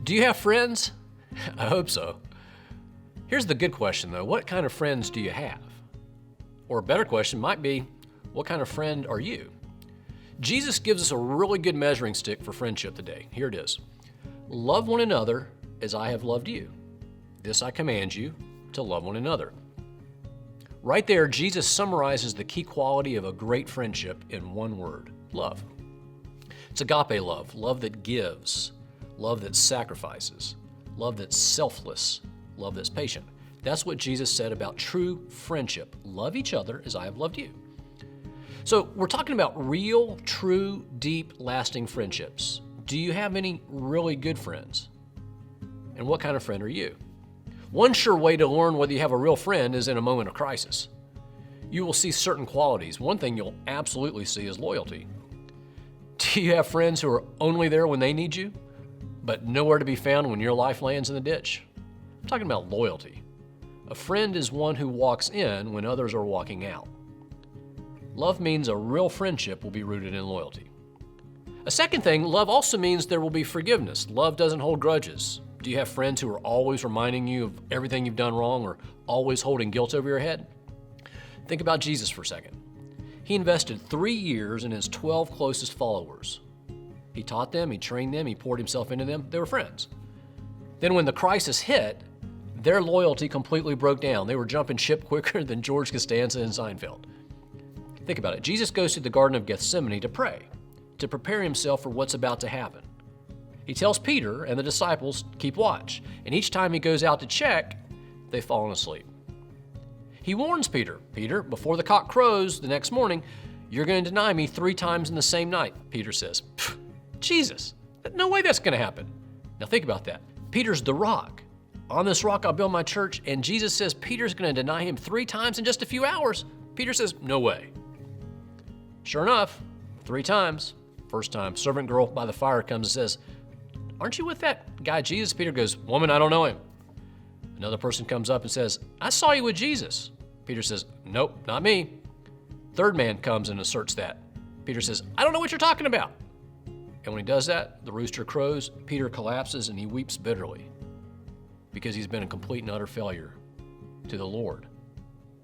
Do you have friends? I hope so. Here's the good question though. What kind of friends do you have? Or a better question might be, what kind of friend are you? Jesus gives us a really good measuring stick for friendship today. Here it is. Love one another as I have loved you. This I command you, to love one another. Right there, Jesus summarizes the key quality of a great friendship in one word, love. It's agape love, love that gives, love that sacrifices, love that's selfless, love that's patient. That's what Jesus said about true friendship. Love each other as I have loved you. So we're talking about real, true, deep, lasting friendships. Do you have any really good friends? And what kind of friend are you? One sure way to learn whether you have a real friend is in a moment of crisis. You will see certain qualities. One thing you'll absolutely see is loyalty. Do you have friends who are only there when they need you, but nowhere to be found when your life lands in the ditch? I'm talking about loyalty. A friend is one who walks in when others are walking out. Love means a real friendship will be rooted in loyalty. A second thing, love also means there will be forgiveness. Love doesn't hold grudges. Do you have friends who are always reminding you of everything you've done wrong or always holding guilt over your head? Think about Jesus for a second. He invested 3 years in his 12 closest followers. He taught them, he trained them, he poured himself into them. They were friends. Then when the crisis hit, their loyalty completely broke down. They were jumping ship quicker than George Costanza and Seinfeld. Think about it. Jesus goes to the Garden of Gethsemane to pray, to prepare himself for what's about to happen. He tells Peter and the disciples, keep watch. And each time he goes out to check, they've fallen asleep. He warns Peter, before the cock crows the next morning, you're going to deny me 3 times in the same night. Peter says, Jesus, no way that's going to happen. Now think about that. Peter's the rock. On this rock I'll build my church, and Jesus says Peter's going to deny him 3 times in just a few hours. Peter says, no way. Sure enough, 3 times. First time, servant girl by the fire comes and says, aren't you with that guy Jesus? Peter goes, woman, I don't know him. Another person comes up and says, I saw you with Jesus. Peter says, nope, not me. Third man comes and asserts that. Peter says, I don't know what you're talking about. And when he does that, the rooster crows, Peter collapses and he weeps bitterly because he's been a complete and utter failure to the Lord,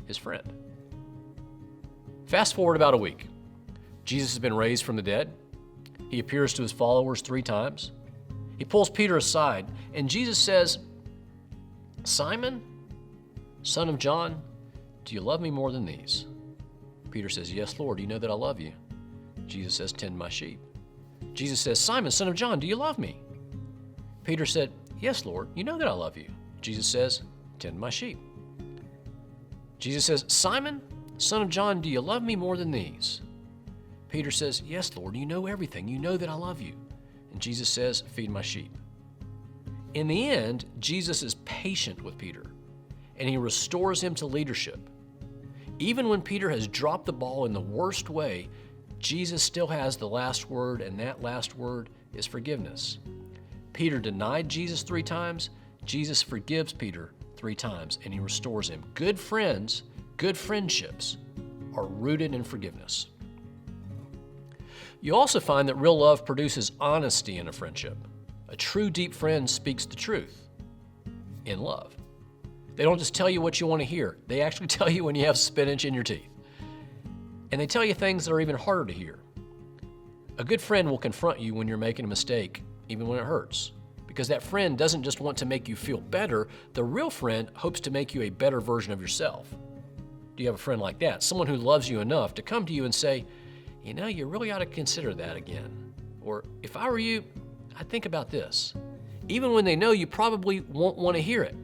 his friend. Fast forward about a week. Jesus has been raised from the dead. He appears to his followers 3 times. He pulls Peter aside, and Jesus says, Simon, son of John, do you love me more than these? Peter says, yes, Lord, you know that I love you. Jesus says, tend my sheep. Jesus says, Simon, son of John, do you love me? Peter said, yes, Lord, you know that I love you. Jesus says, tend my sheep. Jesus says, Simon, son of John, do you love me more than these? Peter says, yes, Lord, you know everything. You know that I love you. And Jesus says, feed my sheep. In the end, Jesus is patient with Peter, and he restores him to leadership. Even when Peter has dropped the ball in the worst way, Jesus still has the last word, and that last word is forgiveness. Peter denied Jesus 3 times. Jesus forgives Peter 3 times, and he restores him. Good friends, good friendships are rooted in forgiveness. You also find that real love produces honesty in a friendship. A true deep friend speaks the truth in love. They don't just tell you what you want to hear. They actually tell you when you have spinach in your teeth. And they tell you things that are even harder to hear. A good friend will confront you when you're making a mistake, even when it hurts. Because that friend doesn't just want to make you feel better. The real friend hopes to make you a better version of yourself. Do you have a friend like that? Someone who loves you enough to come to you and say, you know, you really ought to consider that again. Or, if I were you, I'd think about this. Even when they know you probably won't want to hear it.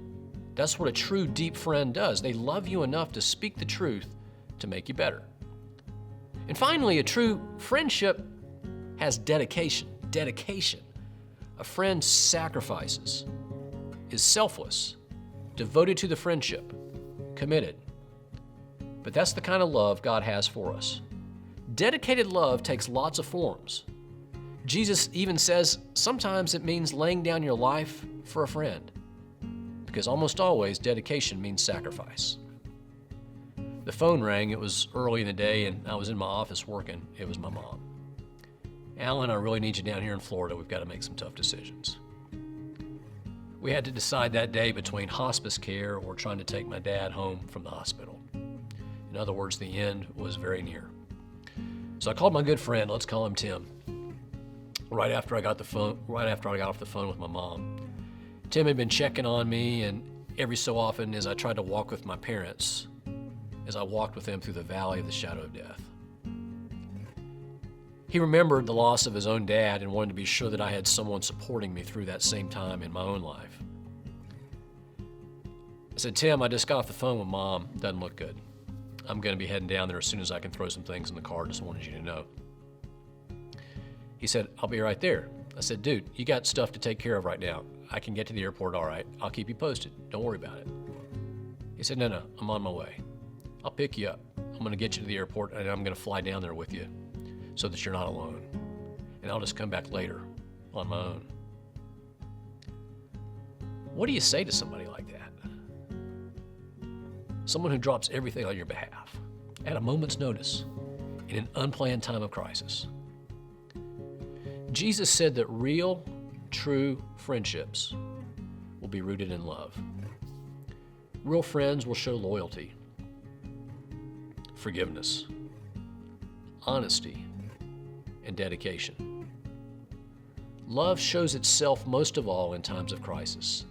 That's what a true deep friend does. They love you enough to speak the truth to make you better. And finally, a true friendship has dedication. Dedication. A friend sacrifices, is selfless, devoted to the friendship, committed. But that's the kind of love God has for us. Dedicated love takes lots of forms. Jesus even says sometimes it means laying down your life for a friend, because almost always dedication means sacrifice. The phone rang. It was early in the day, and I was in my office working. It was my mom. Alan, I really need you down here in Florida. We've got to make some tough decisions. We had to decide that day between hospice care or trying to take my dad home from the hospital. In other words, the end was very near. So I called my good friend, let's call him Tim. Right after I got off the phone with my mom. Tim had been checking on me, and every so often as I tried to walk with my parents, as I walked with them through the valley of the shadow of death. He remembered the loss of his own dad and wanted to be sure that I had someone supporting me through that same time in my own life. I said, Tim, I just got off the phone with Mom. Doesn't look good. I'm going to be heading down there as soon as I can throw some things in the car. Just wanted you to know. He said, I'll be right there. I said, dude, you got stuff to take care of right now. I can get to the airport all right. I'll keep you posted. Don't worry about it. He said, no, I'm on my way. I'll pick you up. I'm going to get you to the airport, and I'm going to fly down there with you so that you're not alone. And I'll just come back later on my own. What do you say to somebody like that? Someone who drops everything on your behalf at a moment's notice in an unplanned time of crisis. Jesus said that real, true friendships will be rooted in love. Real friends will show loyalty, forgiveness, honesty, and dedication. Love shows itself most of all in times of crisis.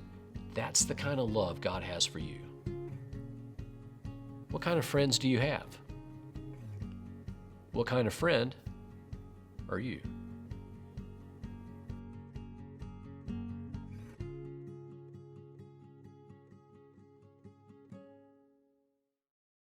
That's the kind of love God has for you. What kind of friends do you have? What kind of friend are you?